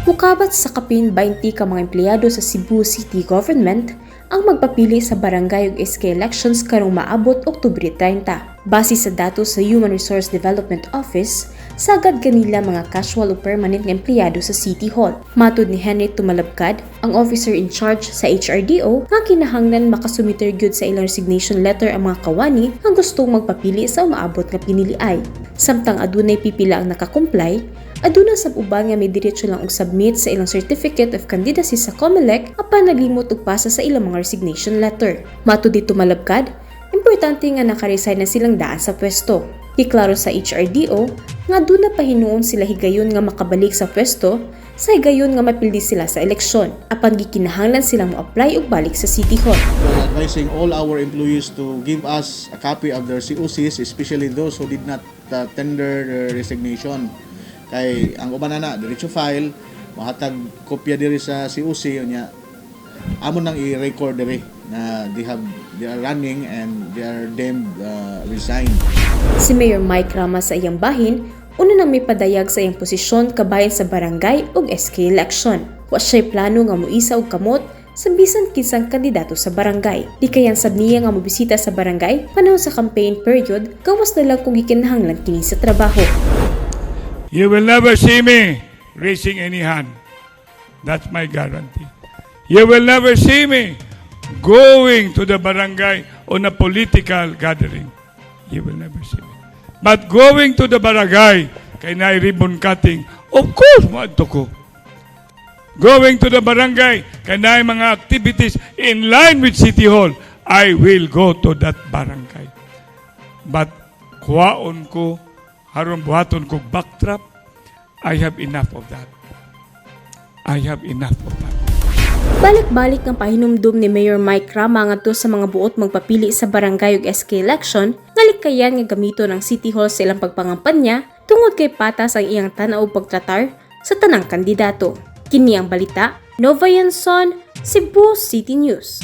Mukabat sa kapin 20 ka mga empleyado sa Cebu City Government ang magpapili sa barangay ug SK elections karong maabot Oktubre 30. Base sa datos sa Human Resource Development Office, sagad kanila mga casual o permanent nga empleyado sa City Hall. Matud ni Henry Tumalabkad, ang officer in charge sa HRDO, nga kinahanglan makasumiter gyud sa ilang resignation letter ang mga kawani nga gustong magpapili sa umaabot nga piniliay. Samtang adunay pipila ang nakakomply, aduna sab uban nga may diretso lang og submit sa ilang certificate of candidacy sa COMELEC apan naglimot og pasa sa ilang mga resignation letter. Matud ni Tumalabkad, importante nga nakaresign na silang daan sa pwesto. Giklaro sa HRDO nga aduna pa hinuon sila higayon nga makabalik sa pwesto sa higayon nga mapildi sila sa eleksyon apan gikinahanglan silang mo-apply og balik sa City Hall. We're advising all our employees to give us a copy of their COCs, especially those who did not tender their resignation. Kay ang uban na diretso file, mahatag kopya diri sa COC unya. Amo nang i-record diri na they are running and they are deemed resigned. Si Mayor Mike Rama sa iyang bahin, una nang may padayag sa iyang posisyon kabayan sa barangay ug SK election. Wa siya'y plano nga moisa og kamot sa bisan kinsang kandidato sa barangay. Di kayan sab niya nga mobisita sa barangay panahon sa campaign period, gawas na lang kung gikinahanglan kini sa trabaho. You will never see me raising any hand. That's my guarantee. You will never see me going to the barangay on a political gathering. You will never see me. But going to the barangay, kay na ribbon cutting, of course, maadto ko. Going to the barangay, kay na mga activities in line with City Hall, I will go to that barangay. But kuwaon ko, haron buhaton ko backtrap, I have enough of that. I have enough of that. Balik-balik ng pahinumdum ni Mayor Mike Rama ngadto sa mga buot magpapili sa barangay ug SK election, ngalikayan nga gamito ng City Hall sa ilang pagpangampanya tungod kay patas ang iyang tanaw ug pagtratar sa tanang kandidato. Kini ang balita, Nova Yanson, Cebu City News.